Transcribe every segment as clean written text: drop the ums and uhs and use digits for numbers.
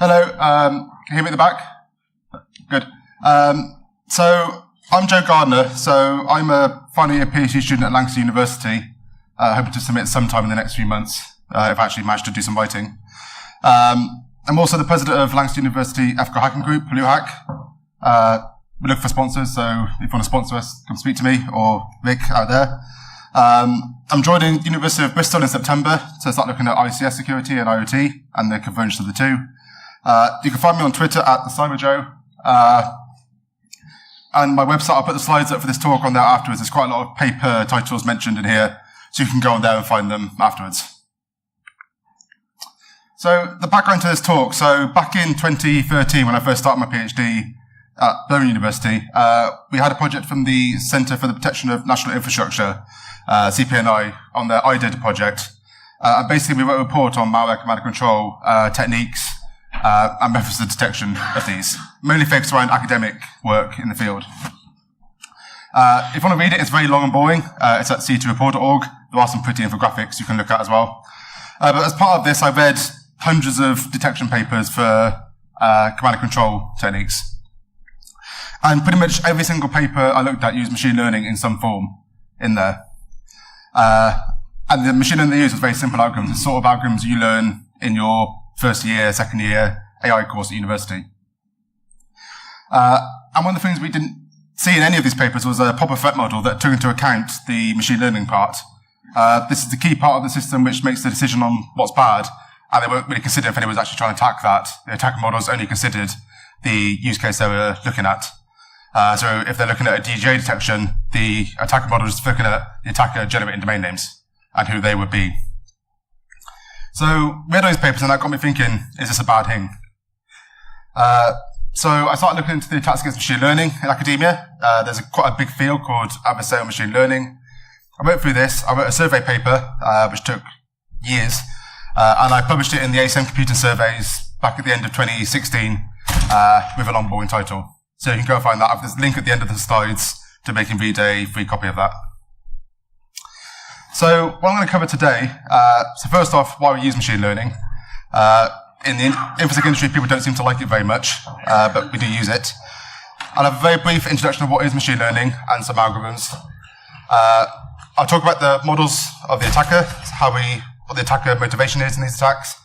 Hello, can you hear me at the back? Good. So I'm Joe Gardiner, so I'm a final year PhD student at Lancaster University, hoping to submit sometime in the next few months, if I actually manage to do some writing. I'm also the president of Lancaster University Ethical Hacking Group, LuHack. We look for sponsors, so if you want to sponsor us, come speak to me or Vic out there. I'm joining the University of Bristol in September to start looking at ICS security and IoT and the convergence of the two. You can find me on Twitter at @TheCyberJoe. And my website, I'll put the slides up for this talk on there afterwards. There's quite a lot of paper titles mentioned in here, so you can go on there and find them afterwards. So the background to this talk. So back in 2013, when I first started my PhD at Birmingham University, we had a project from the Centre for the Protection of National Infrastructure, CPNI, on their iData project. And basically, we wrote a report on malware command and control techniques and methods of detection of these, mainly focused around academic work in the field. If you want to read it, it's very long and boring. It's at c2report.org. There are some pretty infographics you can look at as well. But as part of this, I read hundreds of detection papers for command and control techniques. And pretty much every single paper I looked at used machine learning in some form in there. And the machine learning they used was very simple algorithms. It's sort of algorithms you learn in your first year, second year AI course at university. And one of the things we didn't see in any of these papers was a proper threat model that took into account the machine learning part. This is the key part of the system which makes the decision on what's bad, and they weren't really considered if anyone was actually trying to attack that. The attacker models only considered the use case they were looking at. So if they're looking at a DGA detection, the attacker model is looking at the attacker generating domain names and who they would be. So we had those papers, and that got me thinking, is this a bad thing? So I started looking into the attacks against machine learning in academia. There's quite a big field called adversarial machine learning. I went through this. I wrote a survey paper, which took years, and I published it in the ASM Computing Surveys back at the end of 2016 with a long, boring title. So you can go and find that. There's a link at the end of the slides to make and read a free copy of that. So what I'm going to cover today, so first off, why we use machine learning. In the infosec industry, people don't seem to like it very much, but we do use it. I'll have a very brief introduction of what is machine learning and some algorithms. I'll talk about the models of the attacker, what the attacker motivation is in these attacks.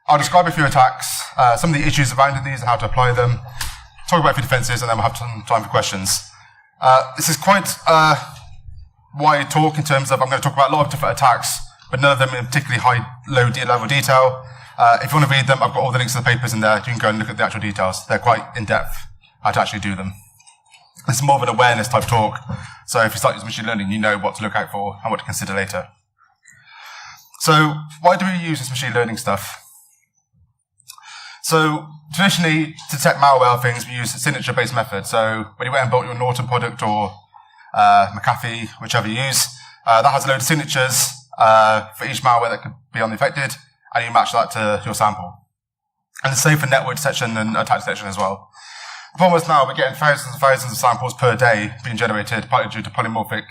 I'll describe a few attacks, some of the issues around these and how to apply them, talk about a few defenses, and then we'll have some time for questions. This is quite wide talk in terms of I'm going to talk about a lot of different attacks, but none of them in particularly low level detail. If you want to read them, I've got all the links to the papers in there. You can go and look at the actual details. They're quite in-depth how to actually do them. This is more of an awareness type talk. So if you start using machine learning, you know what to look out for and what to consider later. So why do we use this machine learning stuff? So traditionally, to detect malware things, we use a signature-based method. So when you went and built your Norton product or McAfee, whichever you use, that has a load of signatures for each malware that could be on the affected, and you match that to your sample. And the same for network detection and attack detection as well. The problem is now we're getting thousands and thousands of samples per day being generated, partly due to polymorphic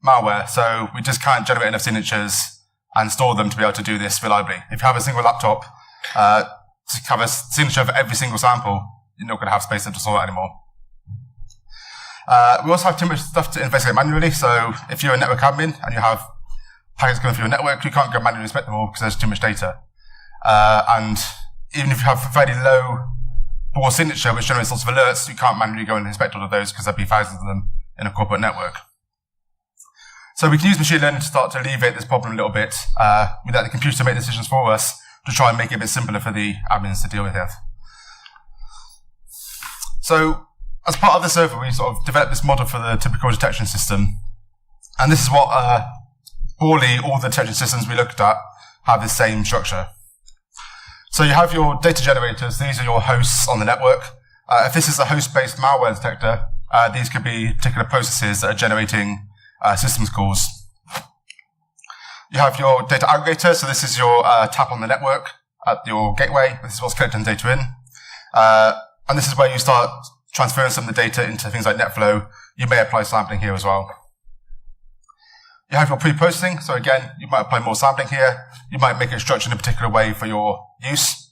malware, so we just can't generate enough signatures and store them to be able to do this reliably. If you have a single laptop, to have a signature for every single sample, you're not going to have space to store that anymore. We also have too much stuff to investigate manually, so if you're a network admin and you have packets going through your network, you can't go manually inspect them all because there's too much data. And even if you have a fairly low raw signature which generates lots of alerts, you can't manually go and inspect all of those because there'll be thousands of them in a corporate network. So we can use machine learning to start to alleviate this problem a little bit. We let the computer make decisions for us to try and make it a bit simpler for the admins to deal with it. So as part of this over, we sort of developed this model for the typical detection system. And this is what broadly all the detection systems we looked at have the same structure. So you have your data generators. These are your hosts on the network. If this is a host-based malware detector, these could be particular processes that are generating systems calls. You have your data aggregator. So this is your tap on the network at your gateway. This is what's collecting data in. And this is where you start transferring some of the data into things like NetFlow. You may apply sampling here as well. You have your pre-processing. So again, you might apply more sampling here. You might make it structured in a particular way for your use.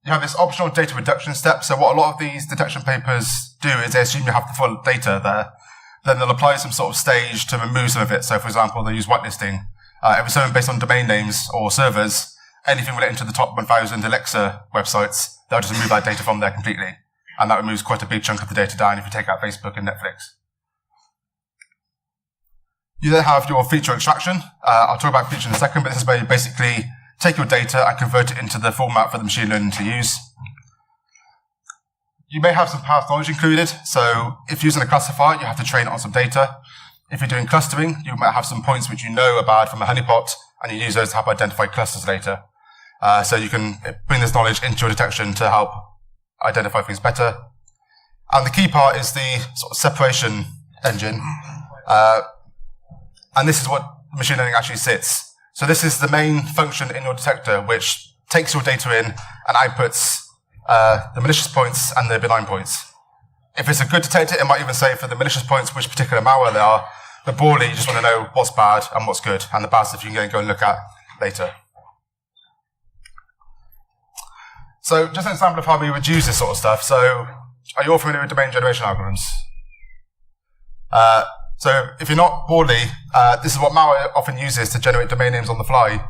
you have this optional data reduction step. So what a lot of these detection papers do is they assume you have the full data there. Then they'll apply some sort of stage to remove some of it. So for example, they use whitelisting. If it's something based on domain names or servers, anything relating to the top 1,000 Alexa websites, they'll just remove that data from there completely. And that removes quite a big chunk of the data down if you take out Facebook and Netflix. You then have your feature extraction. I'll talk about feature in a second, but this is where you basically take your data and convert it into the format for the machine learning to use. You may have some past knowledge included. So if you're using a classifier, you have to train it on some data. If you're doing clustering, you might have some points which you know are bad from a honeypot, and you use those to help identify clusters later. So you can bring this knowledge into your detection to help identify things better. And the key part is the sort of separation engine. And this is what machine learning actually sits. So this is the main function in your detector, which takes your data in and outputs the malicious points and the benign points. If it's a good detector, it might even say for the malicious points which particular malware they are, but broadly you just want to know what's bad and what's good, and the bad stuff you can go and look at later. So just an example of how we would use this sort of stuff. So are you all familiar with domain generation algorithms? So if you're not, broadly, this is what malware often uses to generate domain names on the fly.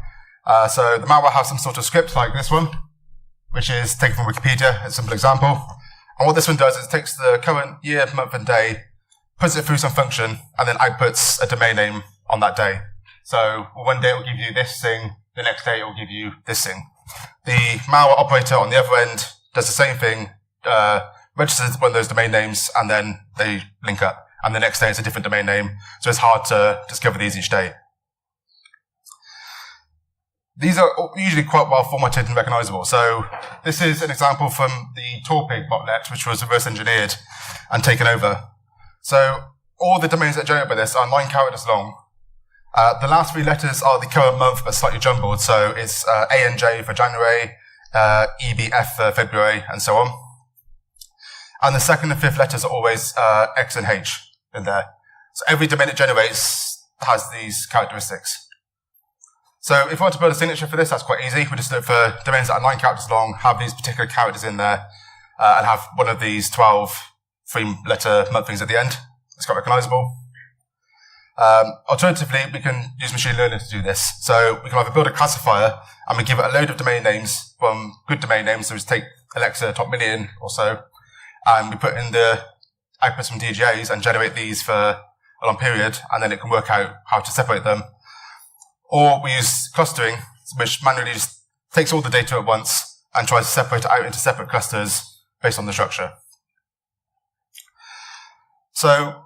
So the malware has some sort of script like this one, which is taken from Wikipedia, a simple example. And what this one does is it takes the current year, month, and day, puts it through some function, and then outputs a domain name on that day. So one day it will give you this thing, the next day it will give you this thing. The malware operator on the other end does the same thing, registers one of those domain names, and then they link up. And the next day it's a different domain name, so it's hard to discover these each day. These are usually quite well formatted and recognizable. So this is an example from the Torpig botnet, which was reverse engineered and taken over. So all the domains that are generated by this are 9 characters long. The last 3 letters are the current month, but slightly jumbled. So it's ANJ for January, EBF for February, and so on. And the second and fifth letters are always X and H in there. So every domain it generates has these characteristics. So if we want to build a signature for this, that's quite easy. We just look for domains that are 9 characters long, have these particular characters in there, and have one of these 12 3-letter month things at the end. It's quite recognizable. Alternatively, we can use machine learning to do this. So we can either build a classifier and we give it a load of domain names from good domain names. So we just take Alexa top million or so, and we put in the outputs from DGAs and generate these for a long period, and then it can work out how to separate them. Or we use clustering, which manually just takes all the data at once and tries to separate it out into separate clusters based on the structure. So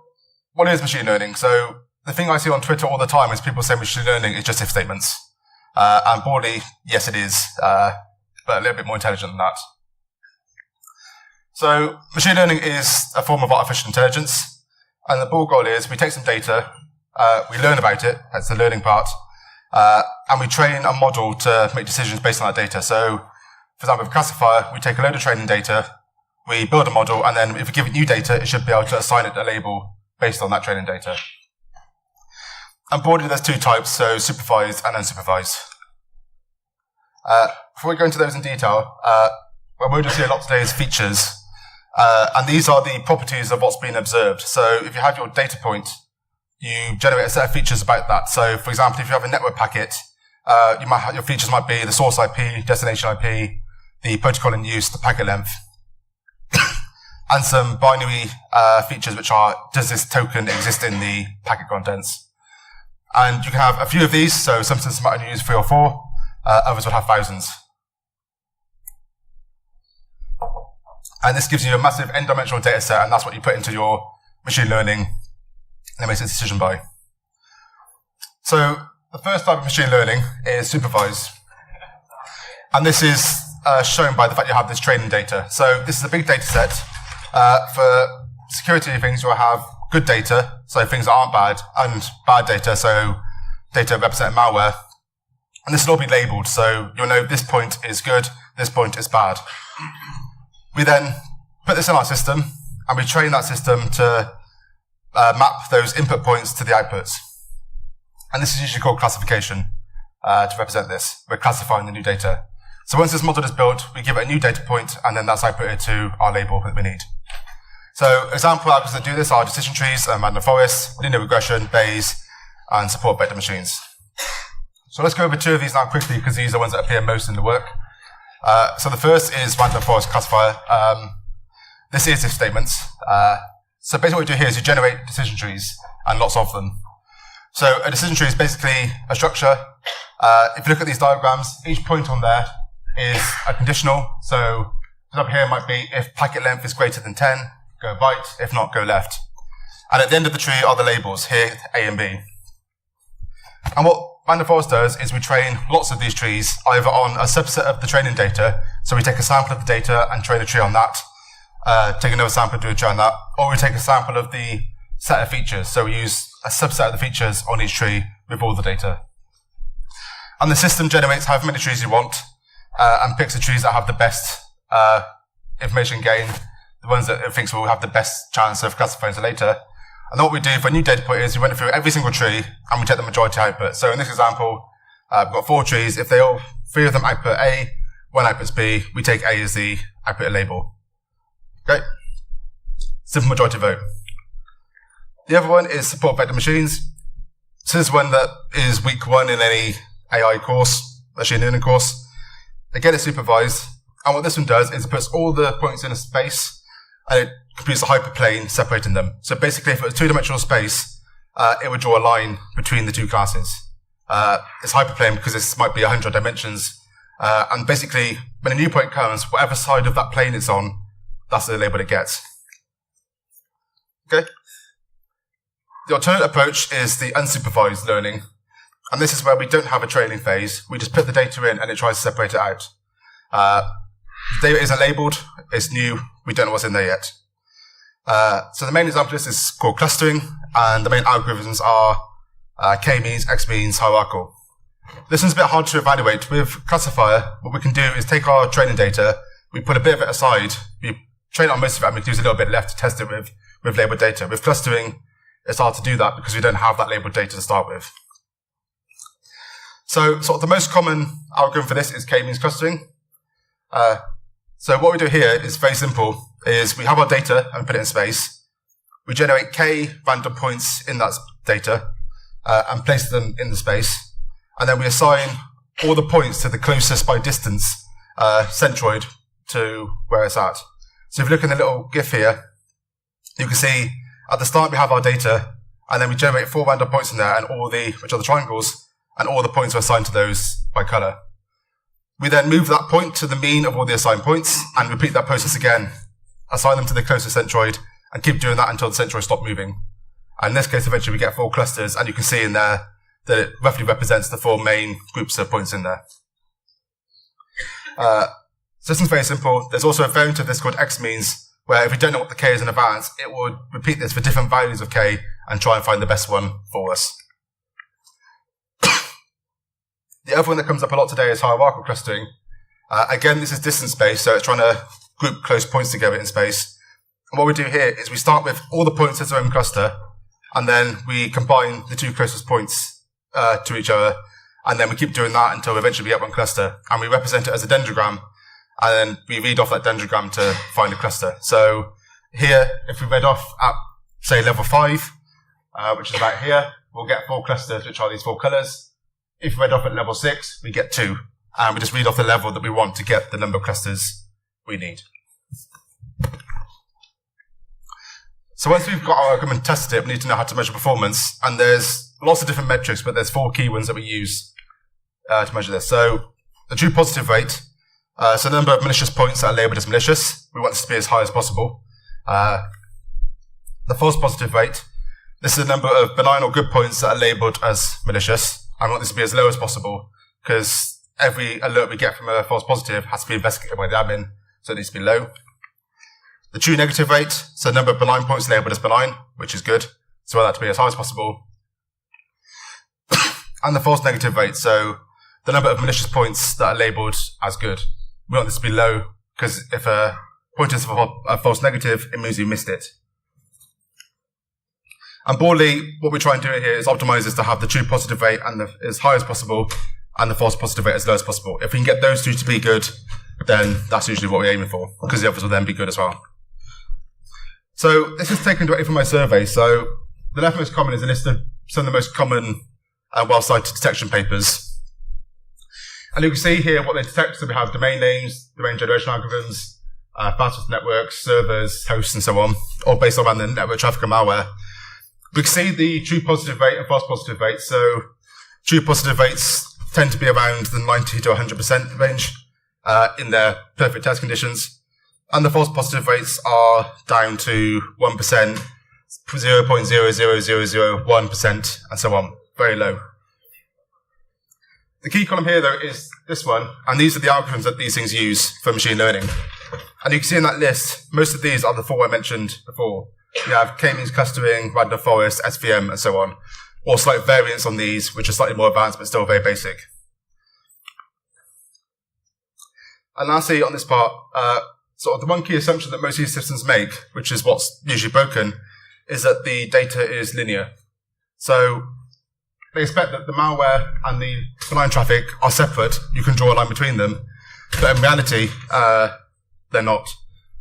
what is machine learning? So the thing I see on Twitter all the time is people say machine learning is just if statements. And broadly, yes, it is, but a little bit more intelligent than that. So machine learning is a form of artificial intelligence. And the broad goal is we take some data, we learn about it, that's the learning part, and we train a model to make decisions based on that data. So, for example, with a classifier, we take a load of training data, we build a model, and then if we give it new data, it should be able to assign it a label based on that training data. And broadly, there's 2 types, so supervised and unsupervised. Before we go into those in detail, what we'll just see a lot today is features. And these are the properties of what's been observed. So if you have your data point, you generate a set of features about that. So, for example, if you have a network packet, your features might be the source IP, destination IP, the protocol in use, the packet length, and some binary features which are, does this token exist in the packet contents? And you can have a few of these, so some systems might only use 3 or 4, others will have thousands. And this gives you a massive n-dimensional data set, and that's what you put into your machine learning, and it makes a decision by. So the first type of machine learning is supervised. And this is shown by the fact you have this training data. So this is a big data set. For security things, you'll have good data, so things that aren't bad, and bad data, so data representing malware. And this will all be labeled, so you'll know this point is good, this point is bad. We then put this in our system, and we train that system to map those input points to the outputs. And this is usually called classification to represent this. We're classifying the new data. So once this model is built, we give it a new data point, and then that's outputted to our label that we need. So example algorithms that do this are decision trees, random forests, linear regression, Bayes, and support vector machines. So let's go over two of these now quickly, because these are the ones that appear most in the work. So the first is random forest classifier. This is if statements. So basically what we do here is you generate decision trees, and lots of them. So a decision tree is basically a structure. If you look at these diagrams, each point on there is a conditional. So up here might be if packet length is greater than 10, go right. If not, go left. And at the end of the tree are the labels, here A and B. And what random forest does is we train lots of these trees either on a subset of the training data. So we take a sample of the data and train a tree on that. Take another sample and do a tree on that. Or we take a sample of the set of features. So we use a subset of the features on each tree with all the data. And the system generates however many trees you want and picks the trees that have the best information gain, the ones that it thinks will have the best chance of classifying to later. And then what we do for a new data point is we run it through every single tree and we take the majority output. So in this example, we've got 4 trees. If three of them output A, one outputs B, we take A as the output label. Okay? Simple majority vote. The other one is support vector machines. So this is one that is week 1 in any AI course, machine learning course. Again, it's supervised. And what this one does is it puts all the points in a space and it computes a hyperplane separating them. So basically, if it was a 2-dimensional space, it would draw a line between the two classes. It's hyperplane because this might be 100 dimensions. And basically, when a new point comes, whatever side of that plane it's on, that's the label it gets. Okay? The alternate approach is the unsupervised learning. And this is where we don't have a training phase. We just put the data in and it tries to separate it out. The data isn't labeled. It's new. We don't know what's in there yet. So the main example of this is called clustering. And the main algorithms are k-means, x-means, hierarchical. This one's a bit hard to evaluate. With classifier, what we can do is take our training data, we put a bit of it aside, we train on most of it, and we can use a little bit left to test it with labeled data. With clustering, it's hard to do that because we don't have that labeled data to start with. So sort of the most common algorithm for this is k-means clustering. So what we do here is very simple, is we have our data and put it in space. We generate k random points in that data and place them in the space. And then we assign all the points to the closest by distance centroid to where it's at. So if you look in the little GIF here, you can see at the start we have our data, and then we generate 4 random points in there, and which are the triangles, and all the points are assigned to those by color. We then move that point to the mean of all the assigned points, and repeat that process again. Assign them to the closest centroid, and keep doing that until the centroid stops moving. And in this case, eventually we get 4 clusters, and you can see in there that it roughly represents the 4 main groups of points in there. So this is very simple. There's also a variant of this called x-means, where if we don't know what the k is in advance, it would repeat this for different values of k and try and find the best one for us. The other one that comes up a lot today is hierarchical clustering. Again, this is distance-based, so it's trying to group close points together in space. And what we do here is we start with all the points as their own cluster, and then we combine the 2 closest points to each other, and then we keep doing that until eventually we get one cluster, and we represent it as a dendrogram, and then we read off that dendrogram to find a cluster. So here, if we read off at, say, level 5, which is about here, we'll get 4 clusters, which are these 4 colors. If we read off at level 6, we get 2, and we just read off the level that we want to get the number of clusters we need. So once we've got our algorithm tested it, we need to know how to measure performance, and there's lots of different metrics, but there's 4 key ones that we use to measure this. So the true positive rate, so the number of malicious points that are labeled as malicious, we want this to be as high as possible. The false positive rate, this is the number of benign or good points that are labeled as malicious, and we want this to be as low as possible, because every alert we get from a false positive has to be investigated by the admin, so it needs to be low. The true negative rate, so the number of benign points labeled as benign, which is good, so we want that to be as high as possible. And the false negative rate, so the number of malicious points that are labeled as good. We want this to be low, because if a point is a false negative, it means you missed it. And broadly, what we try and do here is optimize this to have the true positive rate and as high as possible, and the false positive rate as low as possible. If we can get those two to be good, then that's usually what we're aiming for, because the others will then be good as well. So this is taken directly from my survey. So the leftmost common is a list of some of the most common and well-cited detection papers. And you can see here what they detect. So we have domain names, domain generation algorithms, fast networks, servers, hosts, and so on, all based around the network traffic and malware. We can see the true positive rate and false positive rate. So true positive rates tend to be around the 90 to 100% range in their perfect test conditions. And the false positive rates are down to 1%, 0.00001%, and so on. Very low. The key column here, though, is this one, and these are the algorithms that these things use for machine learning. And you can see in that list, most of these are the four I mentioned before. You have k-means clustering, random forest, SVM, and so on, or slight variants on these, which are slightly more advanced but still very basic. And lastly, on this part, sort of the one key assumption that most of these systems make, which is what's usually broken, is that the data is linear. So they expect that the malware and the benign traffic are separate. You can draw a line between them. But in reality, they're not.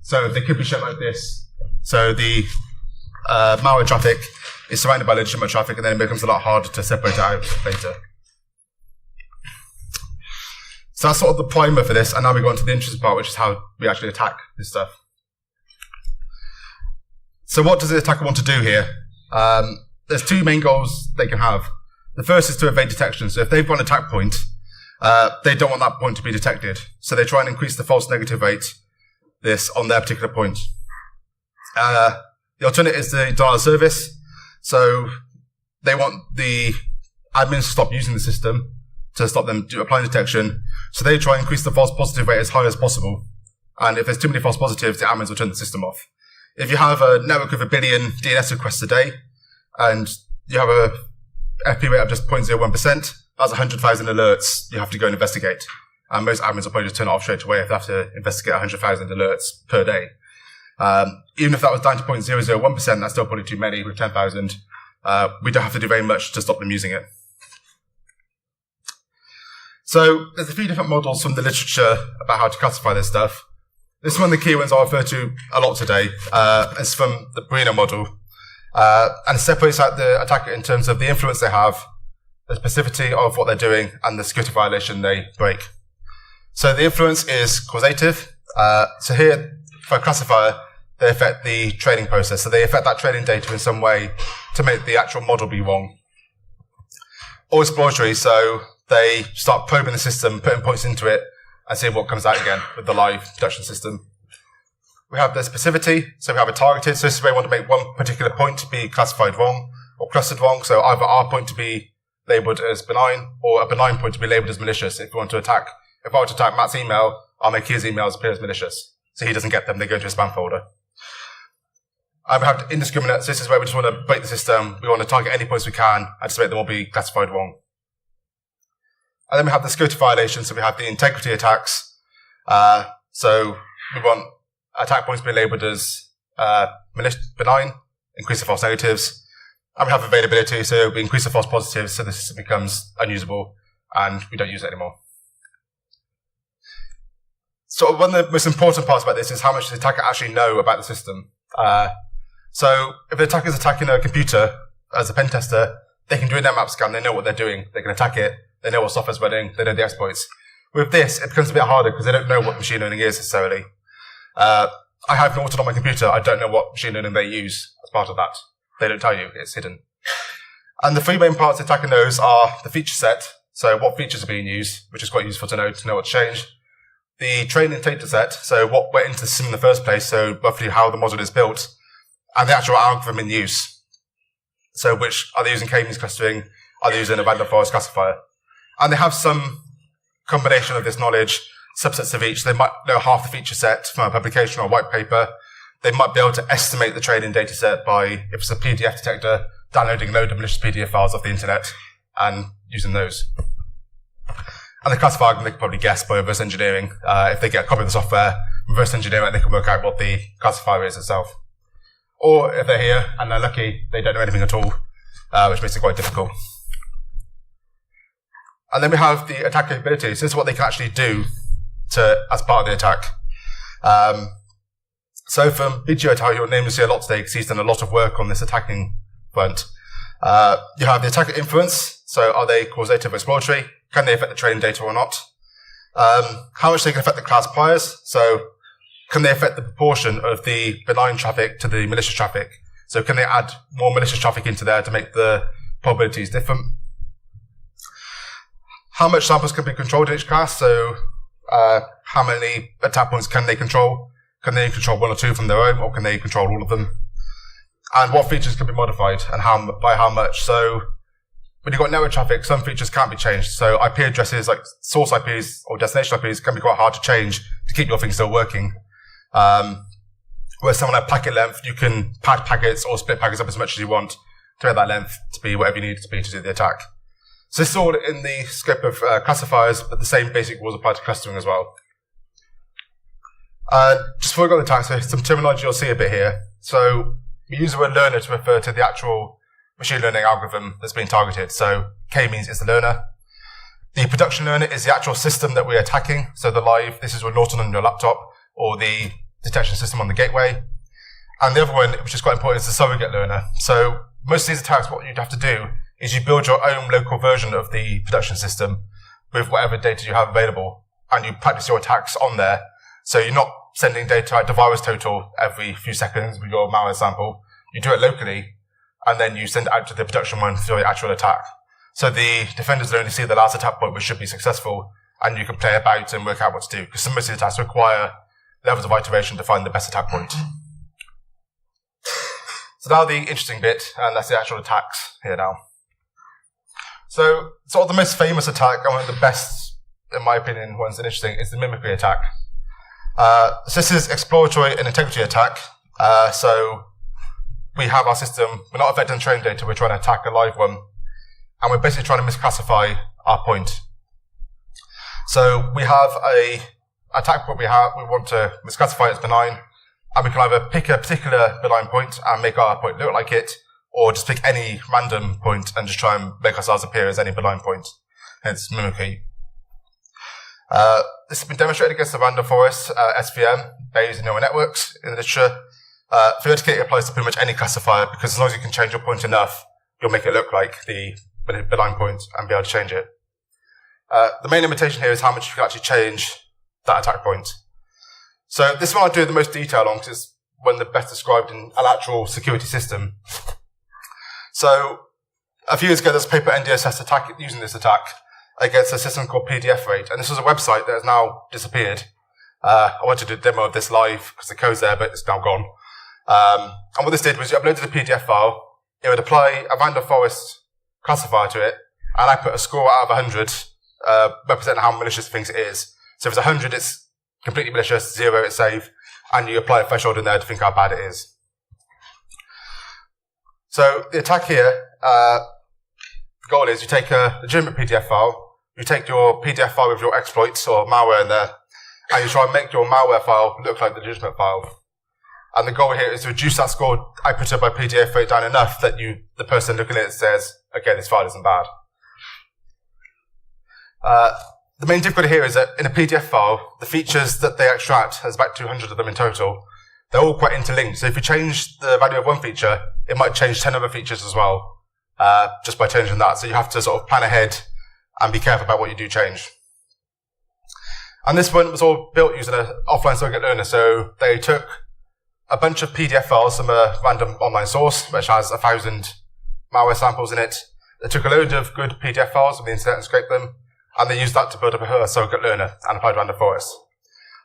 So they could be shaped like this. So the malware traffic is surrounded by legitimate traffic, and then it becomes a lot harder to separate it out later. So that's sort of the primer for this, and now we go on to the interesting part, which is how we actually attack this stuff. So what does the attacker want to do here? There's two main goals they can have. The first is to evade detection. So if they've got an attack point, they don't want that point to be detected. So they try and increase the false negative rate, this, on their particular point. The alternate is the denial of service. So they want the admins to stop using the system to stop them applying detection. So they try and increase the false positive rate as high as possible. And if there's too many false positives, the admins will turn the system off. If you have a network of 1 billion DNS requests a day, and you have a FP rate of just 0.01%, that's 100,000 alerts you have to go and investigate. And most admins will probably just turn it off straight away if they have to investigate 100,000 alerts per day. Even if that was down to 0.001%, that's still probably too many with 10,000. We don't have to do very much to stop them using it. So there's a few different models from the literature about how to classify this stuff. This is one of the key ones I'll refer to a lot today. It's from the Bruno model. And it separates out the attacker in terms of the influence they have, the specificity of what they're doing, and the security violation they break. So the influence is causative. So here, for a classifier, they affect the training process. So they affect that training data in some way to make the actual model be wrong. Or exploratory, so they start probing the system, putting points into it, and see what comes out again with the live detection system. We have the specificity, so we have a targeted. So this is where we want to make one particular point to be classified wrong or clustered wrong. So either our point to be labeled as benign or a benign point to be labeled as malicious. If we want to attack, if I want to attack Matt's email, I'll make his emails appear as malicious. So he doesn't get them, they go into a spam folder. And we have indiscriminate, so this is where we just want to break the system. We want to target any points we can and just make them all be classified wrong. And then we have the security violation, so we have the integrity attacks. So we want attack points to be labeled as benign, increase the false negatives. And we have availability, so we increase the false positives, so the system becomes unusable, and we don't use it anymore. So one of the most important parts about this is how much does the attacker actually know about the system. So if the attacker is attacking a computer as a pen tester, they can do a netmap scan, they know what they're doing, they can attack it, they know what software's running, they know the exploits. With this, it becomes a bit harder because they don't know what machine learning is necessarily. I have an audit on my computer, I don't know what machine learning they use as part of that. They don't tell you, it's hidden. And the three main parts attacking those are the feature set, so what features are being used, which is quite useful to know what's changed. The training data set, so what went into the system in the first place, so roughly how the model is built, and the actual algorithm in use. So which, are they using k-means clustering, are they using a random forest classifier? And they have some combination of this knowledge, subsets of each. They might know half the feature set from a publication or a white paper. They might be able to estimate the training data set by, if it's a PDF detector, downloading a load of malicious PDF files off the internet and using those. And the classifier, they can probably guess by reverse engineering. If they get a copy of the software, reverse engineer it, they can work out what the classifier is itself. Or if they're here and they're lucky, they don't know anything at all, which makes it quite difficult. And then we have the attack capabilities. This is what they can actually do as part of the attack. So from BGO, how you'll name see a lot today because he's done a lot of work on this attacking front. You have the attacker influence. So are they causative or exploratory? Can they affect the training data or not? How much they can affect the class priors. So can they affect the proportion of the benign traffic to the malicious traffic? So can they add more malicious traffic into there to make the probabilities different? How much samples can be controlled in each class? So how many attack points can they control? Can they control one or two from their own, or can they control all of them? And what features can be modified, and by how much? So when you've got network traffic, some features can't be changed. So IP addresses, like source IPs or destination IPs, can be quite hard to change to keep your thing still working. Whereas someone like packet length, you can pad packets or split packets up as much as you want to make that length to be whatever you need it to be to do the attack. So this is all in the scope of classifiers, but the same basic rules apply to clustering as well. Just before we go to the attack, so some terminology you'll see a bit here. So we use the word learner to refer to the actual machine learning algorithm that's being targeted. So K means it's the learner. The production learner is the actual system that we're attacking. So this is with Norton on your laptop, or the detection system on the gateway. And the other one, which is quite important, is the surrogate learner. So most of these attacks, what you'd have to do is you build your own local version of the production system with whatever data you have available, and you practice your attacks on there. So you're not sending data out to VirusTotal every few seconds with your malware sample. You do it locally, and then you send it out to the production one for your actual attack. So the defenders will only see the last attack point, which should be successful, and you can play about and work out what to do, because some of the attacks require levels of iteration to find the best attack point. So now the interesting bit, and that's the actual attacks here now. So sort of the most famous attack, and one of the best, in my opinion, ones that are interesting, is the mimicry attack. So this is exploratory and integrity attack. So we have our system, we're not affecting training data, we're trying to attack a live one, and we're basically trying to misclassify our point. So we have a attack point we want to misclassify as benign, and we can either pick a particular benign point and make our point look like it, or just pick any random point and just try and make ourselves appear as any benign point, hence mimicry. This has been demonstrated against the random forest, SVM, Bayes neural networks in the literature. Theoretically, it applies to pretty much any classifier, because as long as you can change your point enough, you'll make it look like the benign point and be able to change it. The main limitation here is how much you can actually change that attack point. So this one I'll do the most detail on, because it's one of the best described in an actual security system. So a few years ago, there's a paper NDSS attack using this attack against a system called PDF Rate, and this was a website that has now disappeared. I wanted to do a demo of this live because the code's there, but it's now gone. And what this did was you uploaded a PDF file, it would apply a random forest classifier to it, and I put a score out of 100, representing how malicious it thinks it is. So if it's 100, it's completely malicious, 0, it's safe, and you apply a threshold in there to think how bad it is. So the attack here, the goal is you take a legitimate PDF file, you take your PDF file with your exploits or malware in there, and you try and make your malware file look like the legitimate file. And the goal here is to reduce that score outputted by PDF Rate down enough that the person looking at it says, okay, this file isn't bad. The main difficulty here is that in a PDF file, the features that they extract, there's about 200 of them in total, they're all quite interlinked. So if you change the value of one feature, it might change 10 other features as well, just by changing that. So you have to sort of plan ahead and be careful about what you do change. And this one was all built using an offline surrogate learner. So they took a bunch of PDF files from a random online source, which has 1,000 malware samples in it. They took a load of good PDF files from the internet and scraped them, and they used that to build up a surrogate learner and applied random forest.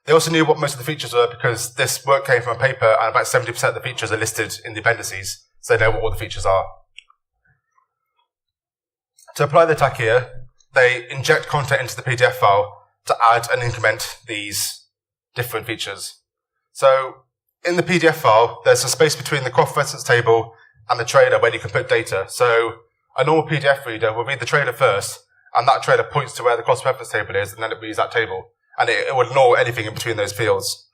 They also knew what most of the features were, because this work came from a paper, and about 70% of the features are listed in the appendices, so they know what all the features are. To apply the attack here, they inject content into the PDF file to add and increment these different features. So in the PDF file, there's a space between the cross-reference table and the trailer where you can put data. So a normal PDF reader will read the trailer first, and that trailer points to where the cross-reference table is, and then it reads that table. And it will ignore anything in between those fields.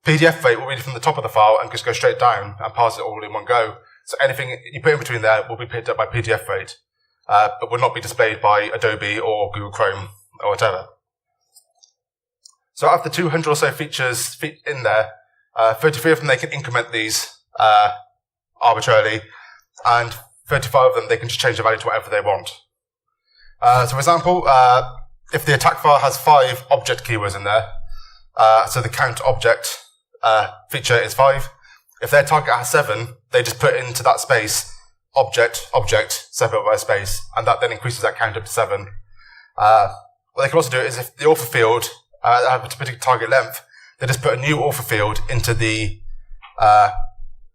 PDF Rate will read it from the top of the file and just go straight down and pass it all in one go. So anything you put in between there will be picked up by PDF Rate. but would not be displayed by Adobe or Google Chrome or whatever. So out of the 200 or so features in there, 33 of them they can increment these arbitrarily, and 35 of them they can just change the value to whatever they want. So for example, if the attack file has 5 object keywords in there, so the count object feature is 5. If their target has 7, they just put into that space object, separate by a space, and that then increases that count up to 7. What they can also do is if the author field have a particular target length, they just put a new author field into the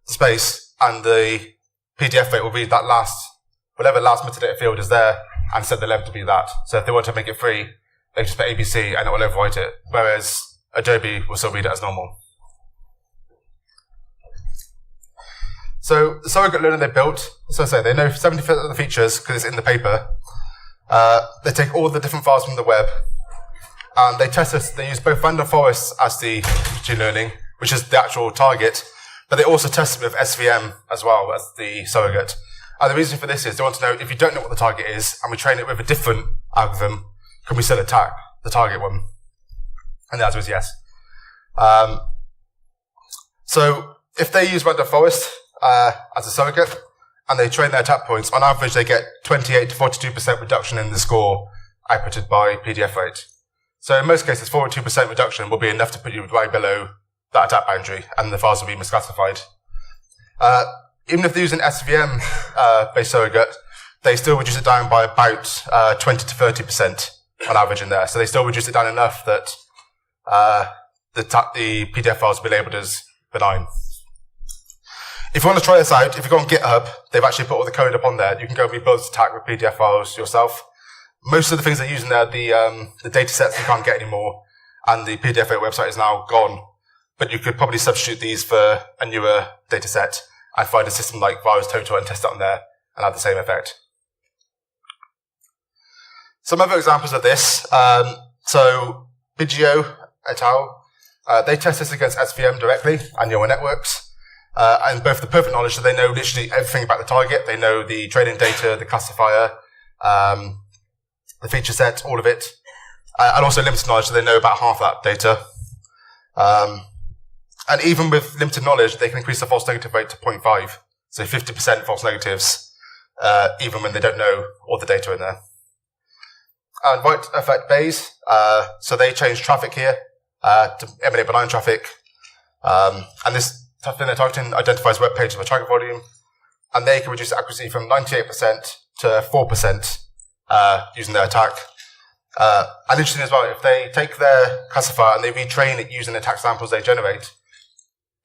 space, and the PDF rate will read that whatever last metadata field is there, and set the length to be that. So if they want to make it free, they just put ABC and it will overwrite it, whereas Adobe will still read it as normal. So the surrogate learner they built, so I say they know 70% of the features because it's in the paper. They take all the different files from the web, and they test this. They use both random forests as the machine learning, which is the actual target, but they also test it with SVM as well as the surrogate. And the reason for this is they want to know if you don't know what the target is, and we train it with a different algorithm, can we still attack the target one? And the answer is yes. So if they use random forest as a surrogate, and they train their attack points, on average they get 28 to 42% reduction in the score outputted by PDF rate. So in most cases, 42% reduction will be enough to put you right below that attack boundary, and the files will be misclassified. Even if they're using SVM-based surrogate, they still reduce it down by about 20 to 30% on average in there. So they still reduce it down enough that the PDF files will be labeled as benign. If you want to try this out, if you go on GitHub, they've actually put all the code up on there. You can go rebuild this attack with PDF files yourself. Most of the things they're using there, the data sets you can't get anymore, and the PDF website is now gone. But you could probably substitute these for a newer data set and find a system like VirusTotal and test it on there and have the same effect. Some other examples of this. So Biggio et al., they test this against SVM directly and neural networks. And both the perfect knowledge, so they know literally everything about the target. They know the training data, the classifier, the feature set, all of it. And also limited knowledge, so they know about half that data. And even with limited knowledge, they can increase the false negative rate to 0.5. So 50% false negatives, even when they don't know all the data in there. And right effect Bayes, so they change traffic here to emanate benign traffic. And this thing they're targeting identifies web pages by target volume. And they can reduce the accuracy from 98% to 4% using their attack. And interesting as well, if they take their classifier and they retrain it using the attack samples they generate,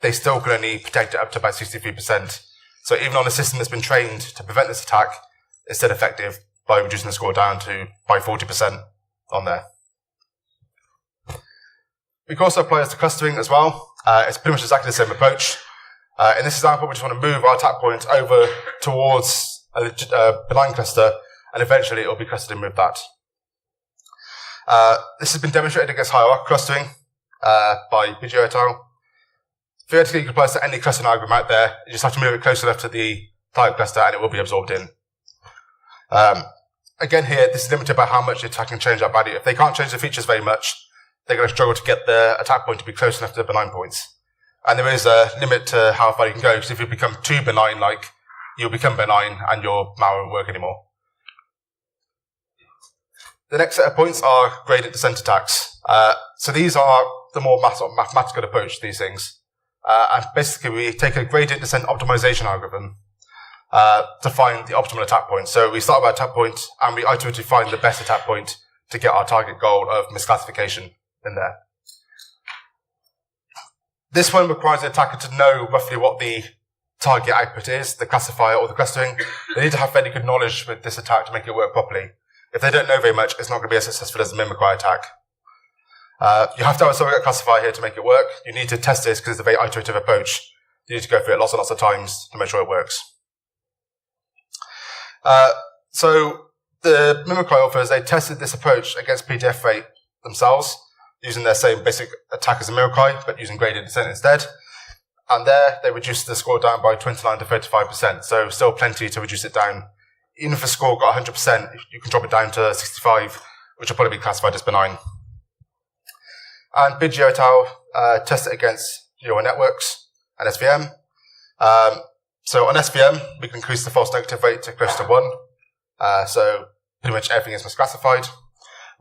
they still can only protect it up to about 63%. So even on a system that's been trained to prevent this attack, it's still effective by reducing the score down by 40% on there. We can also apply this to clustering as well. It's pretty much exactly the same approach. In this example, we just want to move our attack point over towards a benign cluster, and eventually it will be clustered in with that. This has been demonstrated against hierarchical clustering by Biggio et al. Theoretically, you can apply this to any clustering algorithm out there. You just have to move it close enough to the target cluster, and it will be absorbed in. Again, here, this is limited by how much the attack can change that value. If they can't change the features very much, they're going to struggle to get the attack point to be close enough to the benign points. And there is a limit to how far you can go, because if you become too benign-like, you'll become benign and your malware won't work anymore. The next set of points are gradient descent attacks. So these are the more mathematical approach to these things. And basically, we take a gradient descent optimization algorithm to find the optimal attack point. So we start with our attack point, and we iteratively find the best attack point to get our target goal of misclassification in there. This one requires the attacker to know roughly what the target output is, the classifier or the clustering. They need to have fairly good knowledge with this attack to make it work properly. If they don't know very much, it's not going to be as successful as the mimicry attack. You have to have a surrogate classifier here to make it work. You need to test this because it's a very iterative approach. You need to go through it lots and lots of times to make sure it works. So the mimicry authors, they tested this approach against PDF rate themselves, using their same basic attack as a mimicry, but using gradient descent instead. And there, they reduced the score down by 29 to 35%. So still plenty to reduce it down, even if a score got 100%, you can drop it down to 65, which will probably be classified as benign. And Biggio et al. Test it against neural networks and SVM. So on SVM, we can increase the false negative rate to close to 1. So pretty much everything is misclassified.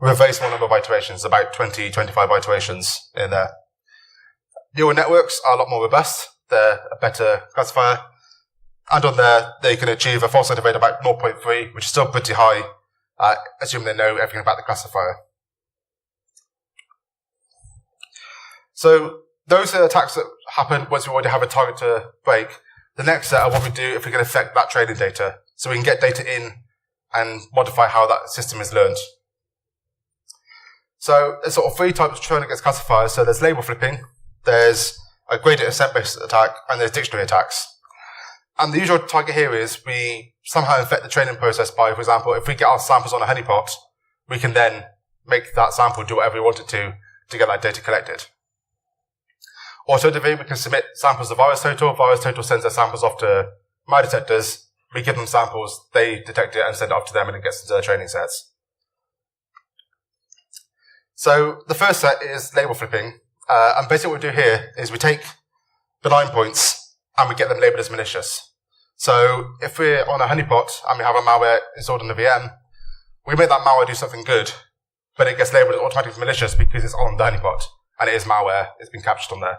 With a very small number of iterations, about 20, 25 iterations in there. Neural networks are a lot more robust. They're a better classifier. And on there, they can achieve a false negative rate of about 0.3, which is still pretty high, assuming they know everything about the classifier. So those are attacks that happen once we already have a target to break. The next set are what we do if we can affect that training data. So we can get data in and modify how that system is learned. So there's sort of 3 types of training against classifiers. So there's label flipping, there's a gradient ascent-based attack, and there's dictionary attacks. And the usual target here is we somehow infect the training process by, for example, if we get our samples on a honeypot, we can then make that sample do whatever we want it to get that data collected. Alternatively, we can submit samples to VirusTotal. VirusTotal sends their samples off to my detectors. We give them samples, they detect it and send it off to them, and it gets into their training sets. So the first set is label flipping. And basically what we do here is we take benign points and we get them labeled as malicious. So if we're on a honeypot and we have a malware installed on the VM, we make that malware do something good, but it gets labeled as automatically malicious because it's on the honeypot and it is malware, it's been captured on there.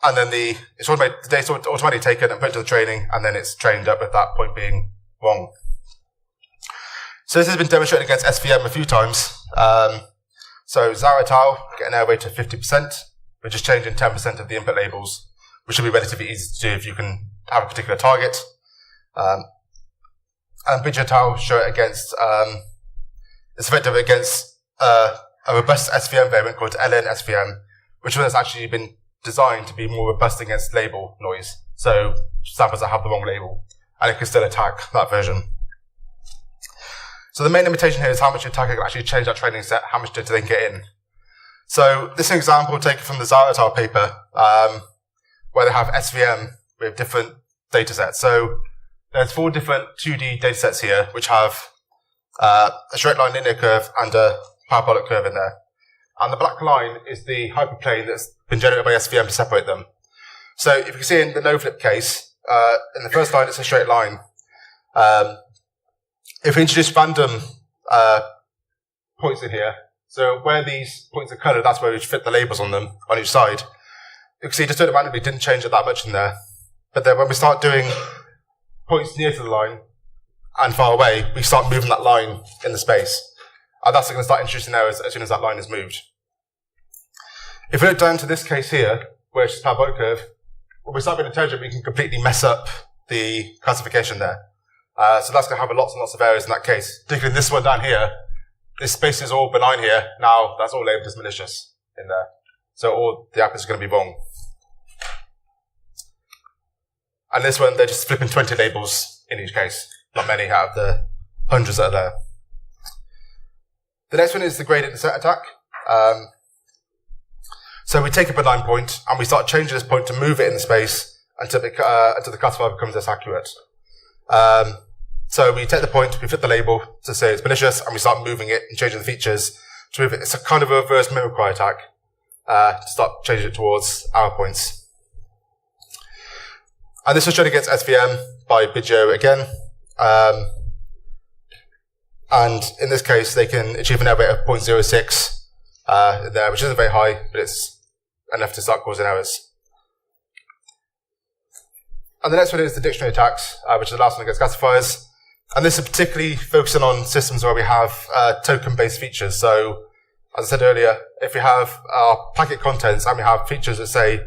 And then the data is automatically taken and put into the training, and then it's trained up with that point being wrong. So this has been demonstrated against SVM a few times. So Zhao et al. Get an error rate of 50%, which is changing 10% of the input labels, which should be relatively easy to do if you can have a particular target. And Biggio et al. Show it against, it's effective against a robust SVM variant called LN-SVM, which has actually been designed to be more robust against label noise. So samples that have the wrong label, and it can still attack that version. So the main limitation here is how much the attacker can actually change that training set, how much data they can get in. So this is an example taken from the Zhao et al. Paper, where they have SVM with different data sets. So there's 4 different 2D data sets here, which have a straight line linear curve and a parabolic curve in there. And the black line is the hyperplane that's been generated by SVM to separate them. So if you can see in the no-flip case, in the first line it's a straight line. If we introduce random points in here, so where these points are coloured, that's where we fit the labels on them, on each side. You can see just doing it randomly didn't change it that much in there. But then when we start doing points near to the line and far away, we start moving that line in the space. And that's going to start introducing errors as soon as that line is moved. If we look down to this case here, where it's just parabolic curve, when we start being intelligent, we can completely mess up the classification there. So that's going to have lots and lots of errors in that case. Particularly in this one down here, this space is all benign here. Now that's all labeled as malicious in there. So all the outputs are going to be wrong. And this one, they're just flipping 20 labels in each case. Not many out of the hundreds that are there. The next one is the gradient ascent attack. So we take a benign point and we start changing this point to move it in the space until the classifier becomes less accurate. So we take the point, we flip the label to say it's malicious, and we start moving it and changing the features to move it. It's a kind of a reverse mimicry attack to start changing it towards our points. And this was shown against SVM by Biggio again. And in this case, they can achieve an error rate of 0.06 there, which isn't very high, but it's enough to start causing errors. And the next one is the dictionary attacks, which is the last one against classifiers. And this is particularly focusing on systems where we have token-based features. So, as I said earlier, if we have our packet contents and we have features that say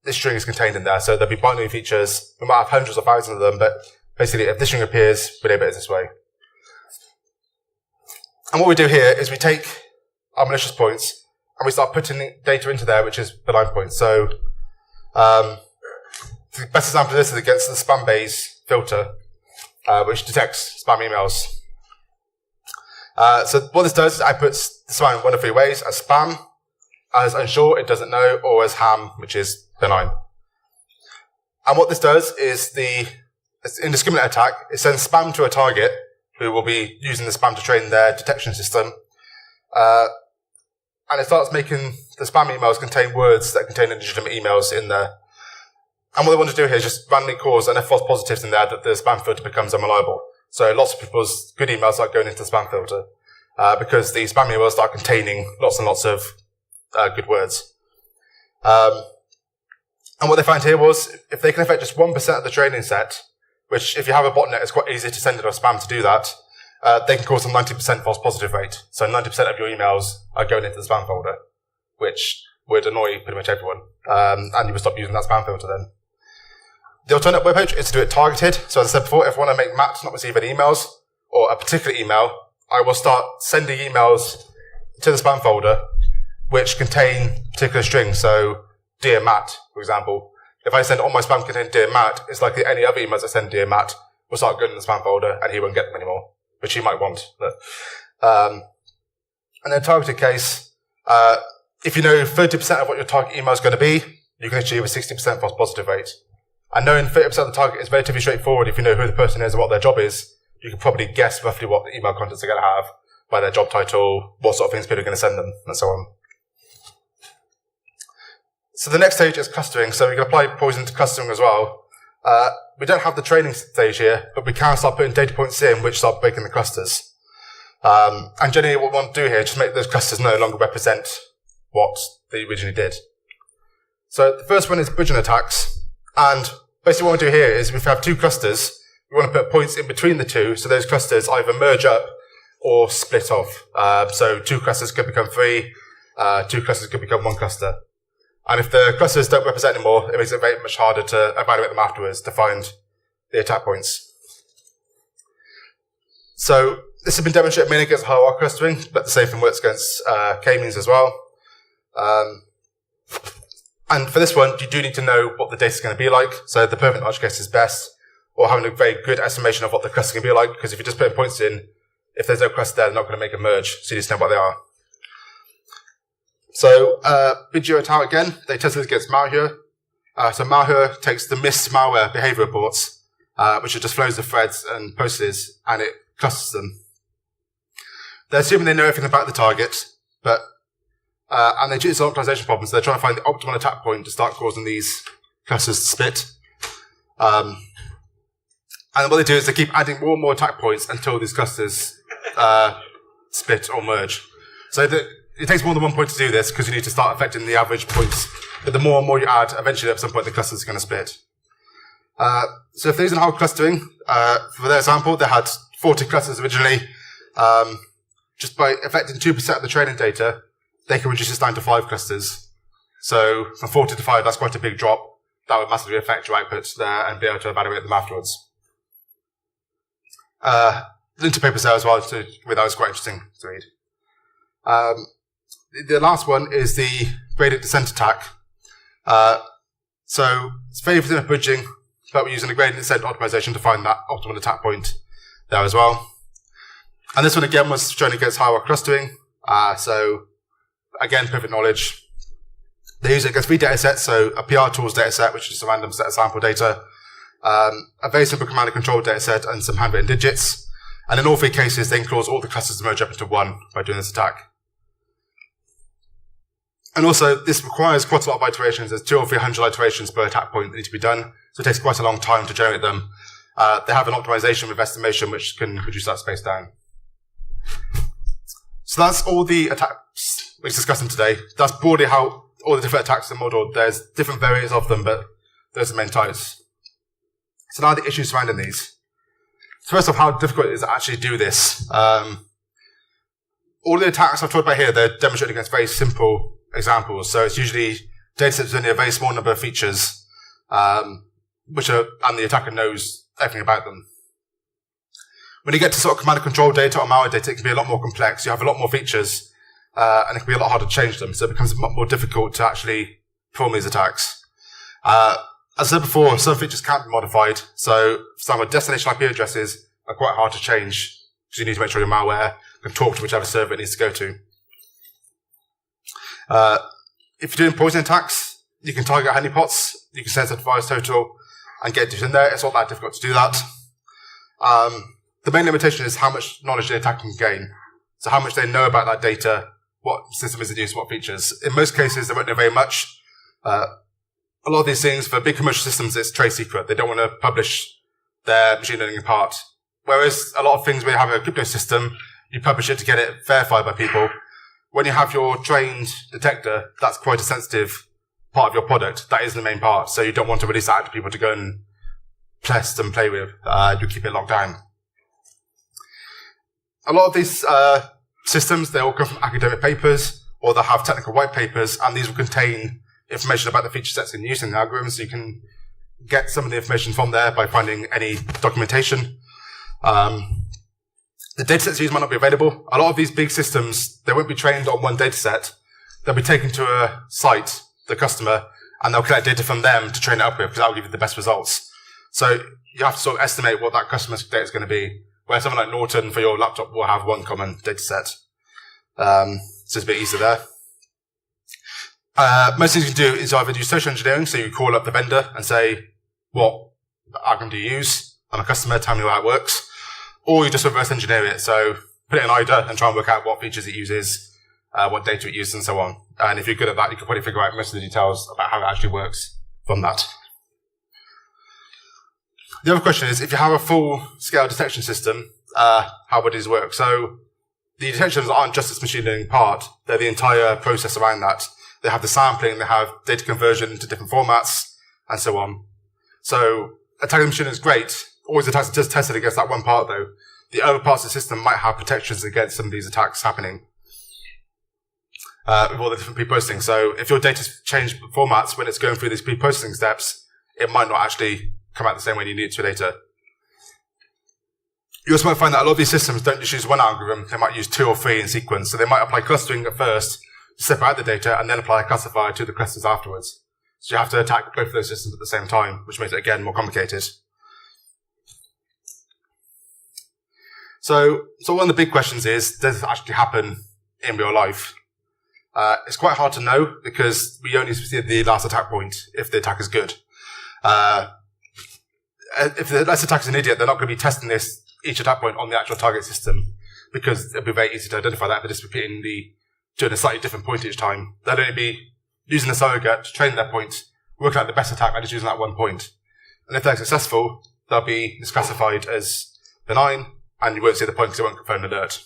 this string is contained in there, so there'll be binary features. We might have hundreds or thousands of them, but basically, if this string appears, we label it this way. And what we do here is we take our malicious points and we start putting data into there, which is benign points. So the best example of this is against the spam base filter, which detects spam emails. So what this does is it outputs the spam in one of 3 ways: as spam, as unsure, it doesn't know, or as ham, which is benign. And what this does is the it's an indiscriminate attack. It sends spam to a target who will be using the spam to train their detection system. And it starts making the spam emails contain words that contain illegitimate emails in there. And what they want to do here is just randomly cause enough false positives in there that the spam filter becomes unreliable. So lots of people's good emails start going into the spam filter because the spam emails start containing lots and lots of good words. And what they found here was if they can affect just 1% of the training set, which if you have a botnet, it's quite easy to send enough spam to do that, they can cause a 90% false positive rate. So 90% of your emails are going into the spam folder, which would annoy pretty much everyone. And you would stop using that spam filter then. The alternate web approach is to do it targeted. So as I said before, if I want to make Matt not receive any emails, or a particular email, I will start sending emails to the spam folder which contain particular strings. So, Dear Matt, for example. If I send all my spam containing Dear Matt, it's likely any other emails I send Dear Matt will start going in the spam folder and he won't get them anymore, which he might want. But, and in a targeted case, if you know 30% of what your target email is going to be, you can achieve a 60% false positive rate. And knowing 30% of the target is relatively straightforward. If you know who the person is and what their job is, you can probably guess roughly what the email contents are going to have by their job title, what sort of things people are going to send them, and so on. So the next stage is clustering. So we can apply poison to clustering as well. We don't have the training stage here, but we can start putting data points in which start breaking the clusters. And generally what we want to do here is just make those clusters no longer represent what they originally did. So the first one is bridging attacks. And basically what we do here is if we have two clusters, we want to put points in between the two, so those clusters either merge up or split off. So two clusters could become three, two clusters could become one cluster. And if the clusters don't represent anymore, it makes it very much harder to evaluate them afterwards to find the attack points. So this has been demonstrated mainly against hierarchical clustering, but the same thing works against k-means as well. And for this one, you do need to know what the data is going to be like. So the perfect large case is best, or having a very good estimation of what the cluster can be like, because if you just put points in, if there's no cluster there, they're not going to make a merge, so you need to know what they are. So, Bidgeo et al. Again, they tested against malware. So malware takes the missed malware behavior reports, which are just flows of threads and posters, and it clusters them. They're assuming they know everything about the target, but and they choose optimization problems. So they're trying to find the optimal attack point to start causing these clusters to split. And what they do is they keep adding more and more attack points until these clusters split or merge. So it takes more than 1 point to do this because you need to start affecting the average points. But the more and more you add, eventually at some point the clusters are going to split. So if they're using hard clustering, for their example, they had 40 clusters originally. Just by affecting 2% of the training data, they can reduce this down to 5 clusters. So from 40 to 5, that's quite a big drop. That would massively affect your outputs there and be able to evaluate them afterwards. The interpapers there as well, so that was quite interesting to read. The last one is the gradient descent attack. So it's very efficient at bridging, but we're using a gradient descent optimization to find that optimal attack point there as well. And this one again was shown against hierarchical clustering. So again, perfect knowledge. They use it against 3 data sets, so a PR tools data set, which is just a random set of sample data, a very simple command and control data set, and some handwritten digits. And in all 3 cases, they can cause all the clusters to merge up into one by doing this attack. And also, this requires quite a lot of iterations. There's 200 or 300 iterations per attack point that need to be done, so it takes quite a long time to generate them. They have an optimization with estimation, which can reduce that space down. So that's all the attacks we're discussing today. That's broadly how all the different attacks are modeled. There's different variants of them, but those are the main types. So now the issues surrounding these. So first off, how difficult it is to actually do this. All the attacks I've talked about here, they're demonstrated against very simple examples. So it's usually datasets with only a very small number of features, and the attacker knows everything about them. When you get to sort of command and control data or malware data, it can be a lot more complex. You have a lot more features, and it can be a lot harder to change them. So it becomes a lot more difficult to actually perform these attacks. As I said before, some features can't be modified. So, for example, destination IP addresses are quite hard to change because you need to make sure your malware can talk to whichever server it needs to go to. If you're doing poison attacks, you can target honeypots, you can set up virus total, and get data in there. It's not that difficult to do that. The main limitation is how much knowledge the attacker can gain. So how much they know about that data, what system is in use, what features. In most cases, they won't know very much. A lot of these things, for big commercial systems, it's trade secret. They don't want to publish their machine learning part. Whereas a lot of things, when you have a crypto system, you publish it to get it verified by people. When you have your trained detector, that's quite a sensitive part of your product. That is the main part. So you don't want to release that out to people to go and test and play with. You keep it locked down. A lot of these systems, they all come from academic papers, or they'll have technical white papers, and these will contain information about the feature sets in use in the algorithm, so you can get some of the information from there by finding any documentation. The datasets used might not be available. A lot of these big systems, they won't be trained on one dataset. They'll be taken to a site, the customer, and they'll collect data from them to train it up with, because that will give you the best results. So you have to sort of estimate what that customer's data is going to be. Where something like Norton for your laptop will have one common dataset. So it's a bit easier there. Most things you can do is either do social engineering, so you call up the vendor and say, what algorithm do you use? I'm a customer, tell me how it works. Or you just reverse engineer it, so put it in IDA and try and work out what features it uses, what data it uses, and so on. And if you're good at that, you can probably figure out most of the details about how it actually works from that. The other question is, if you have a full-scale detection system, how would these work? So the detections aren't just this machine learning part, they're the entire process around that. They have the sampling, they have data conversion into different formats, and so on. So attacking the machine is great. Always attacks just tested against that one part, though. The other parts of the system might have protections against some of these attacks happening with all the different pre-processing. So if your data's changed formats when it's going through these pre-processing steps, it might not actually come out the same way you need it to later. You also might find that a lot of these systems don't just use one algorithm, they might use 2 or 3 in sequence. So they might apply clustering at first, separate out the data, and then apply a classifier to the clusters afterwards. So you have to attack both of those systems at the same time, which makes it, again, more complicated. So one of the big questions is, does this actually happen in real life? It's quite hard to know, because we only see the last attack point if the attack is good. If the last attacker is an idiot, they're not going to be testing each attack point on the actual target system, because it'll be very easy to identify that if they're just doing a slightly different point each time. They'll only be using the surrogate to train their point, working out the best attack by just using that one point. And if they're successful, they'll be misclassified as benign, and you won't see the point because it won't confirm an alert.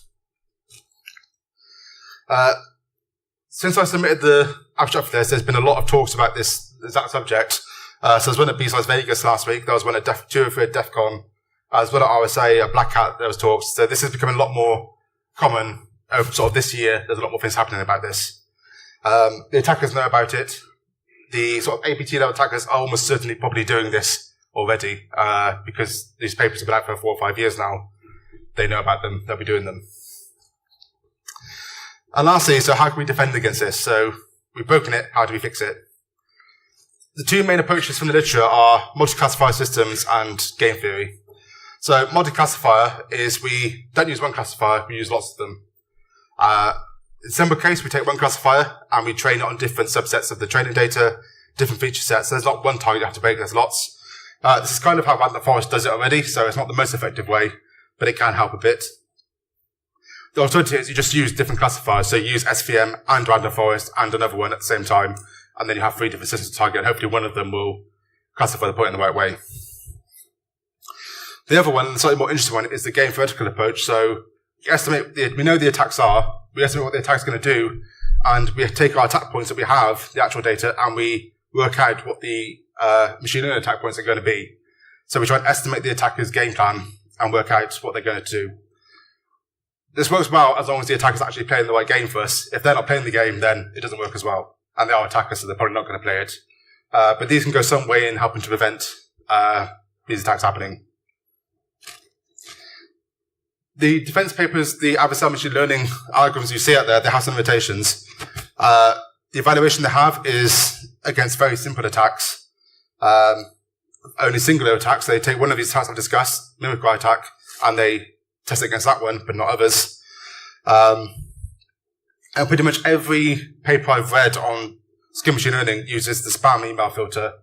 Since I submitted the abstract for this, there's been a lot of talks about this exact subject. So there was one at BSides Vegas last week, there was one at 2 or 3 at DEF CON, as well at RSA, at Black Hat, there was talks. So this is becoming a lot more common over sort of this year. There's a lot more things happening about this. The attackers know about it. The sort of APT level attackers are almost certainly probably doing this already, because these papers have been out for 4 or 5 years now. They know about them, they'll be doing them. And lastly, so how can we defend against this? So we've broken it, how do we fix it? The 2 main approaches from the literature are multi-classifier systems and game theory. So multi-classifier is we don't use one classifier, we use lots of them. In simple case, we take one classifier and we train it on different subsets of the training data, different feature sets. So there's not one target you have to break, there's lots. This is kind of how Random Forest does it already, so it's not the most effective way, but it can help a bit. The alternative is you just use different classifiers. So you use SVM and Random Forest and another one at the same time, and then you have 3 different systems to target, and hopefully one of them will classify the point in the right way. The other one, the slightly more interesting one, is the game theoretical approach. So we know the attacks are, we estimate what the attack's going to do, and we take our attack points that we have, the actual data, and we work out what the machine learning attack points are going to be. So we try and estimate the attacker's game plan and work out what they're going to do. This works well as long as the attacker's actually playing the right game for us. If they're not playing the game, then it doesn't work as well. And they are attackers, so they're probably not going to play it. But these can go some way in helping to prevent these attacks happening. The defense papers, the adversarial machine learning algorithms you see out there, they have some limitations. The evaluation they have is against very simple attacks. Only singular attacks. They take one of these attacks I've discussed, mimicry attack, and they test it against that one, but not others. And pretty much every paper I've read on skim machine learning uses the spam email filter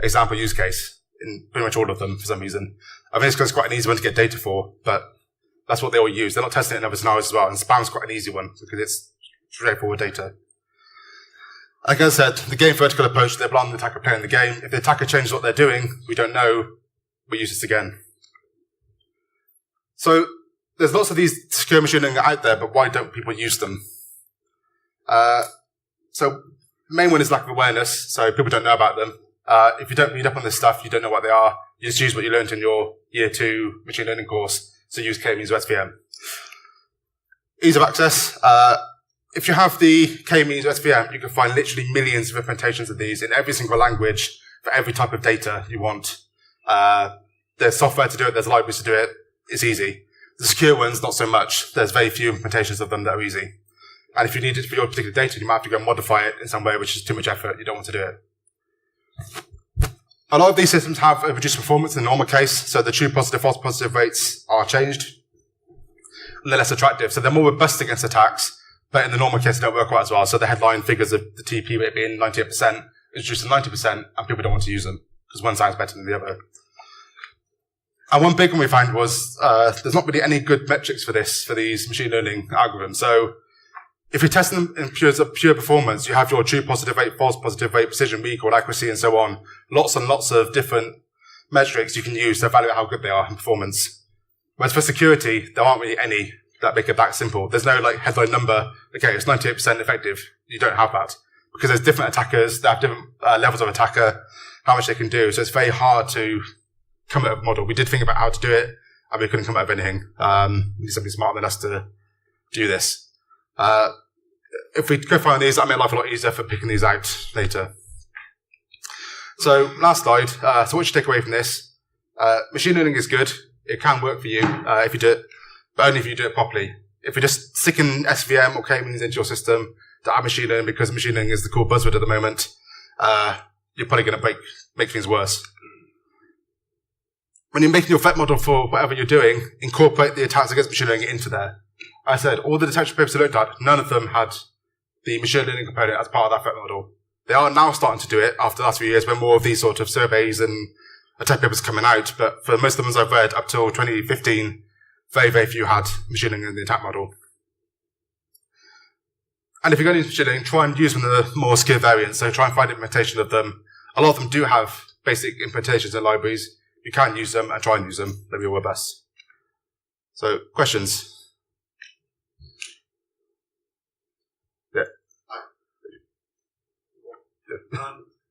example use case. in pretty much all of them for some reason. I think it's because it's quite an easy one to get data for, but that's what they all use. They're not testing it in other scenarios as well, and spam's quite an easy one because it's straightforward data. Like I said, the game vertical approach, they rely on the attacker playing the game. If the attacker changes what they're doing, we don't know, we use this again. So there's lots of these secure machine learning out there, but why don't people use them? So the main one is lack of awareness, so people don't know about them. If you don't read up on this stuff, you don't know what they are. You just use what you learned in your year 2 machine learning course, so use K-means or SVM. Ease of access. If you have the K-means or SVM, you can find literally millions of implementations of these in every single language for every type of data you want. There's software to do it, there's libraries to do it. It's easy. The secure ones, not so much. There's very few implementations of them that are easy. And if you need it for your particular data, you might have to go and modify it in some way, which is too much effort. You don't want to do it. A lot of these systems have a reduced performance in the normal case, so the true positive, false positive rates are changed. And they're less attractive. So they're more robust against attacks, but in the normal case, they don't work quite as well. So the headline figures of the TP rate being 98% is reduced to 90%, and people don't want to use them because one sounds better than the other. And one big one we found was there's not really any good metrics for these machine learning algorithms. So if you test them in pure performance, you have your true positive rate, false positive rate, precision, recall, accuracy, and so on. Lots and lots of different metrics you can use to evaluate how good they are in performance. Whereas for security, there aren't really any that make it that simple. There's no like headline number. Okay, it's 98% effective. You don't have that because there's different attackers. They have different levels of attacker, how much they can do. So it's very hard to come up with a model. We did think about how to do it, and we couldn't come up with anything. We need somebody smarter than us to do this. If we go find these, that make life a lot easier for picking these out later. So last slide. So what you should take away from this? Machine learning is good. It can work for you if you do it, but only if you do it properly. If you just stick in SVM or K-means into your system to add machine learning because machine learning is the cool buzzword at the moment, you're probably going to make things worse. When you're making your threat model for whatever you're doing, incorporate the attacks against machine learning into there. I said, all the detection papers I looked at, none of them had the machine learning component as part of that threat model. They are now starting to do it after the last few years when more of these sort of surveys and attack papers are coming out. But for most of the ones I've read up till 2015, very, very few had machine learning in the attack model. And if you're going to use machine learning, try and use them in the more secure variants. So try and find implementation of them. A lot of them do have basic implementations in libraries. You can use them and try and use them. They'll be your best. So, questions? Yeah.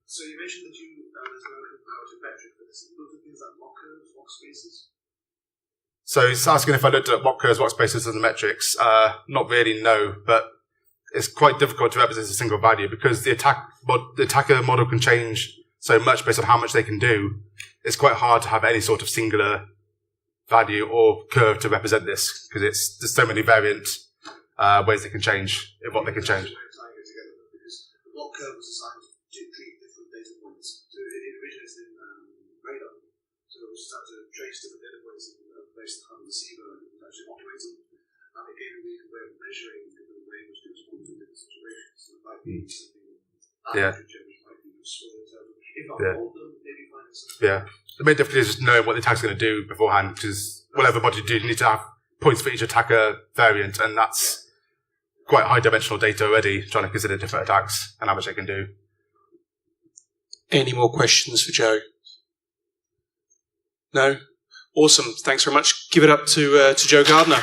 So you mentioned that there's no comparative metric for this. Those are things like mock curves, mock spaces? So it's asking if I looked at mock curves, mock spaces, and the metrics. Not really, no. But it's quite difficult to represent a single value because the attacker model can change so much based on how much they can do. It's quite hard to have any sort of singular value or curve to represent this because there's so many variant ways they can change what they can change. Because the block curve was assigned to treat different data points. So it originates in radar. So it was start to trace different data points based on the receiver and actually operate them. And it gave a really good way of measuring the way in which they respond to different situations. So it might be something which might be useful in terms of, if not all of them, maybe finding something. Yeah. The main difficulty is just knowing what the attack's going to do beforehand, because whatever mod you do, you need to have points for each attacker variant, and that's quite high-dimensional data already, trying to consider different attacks and how much they can do. Any more questions for Joe? No? Awesome. Thanks very much. Give it up to Joe Gardiner.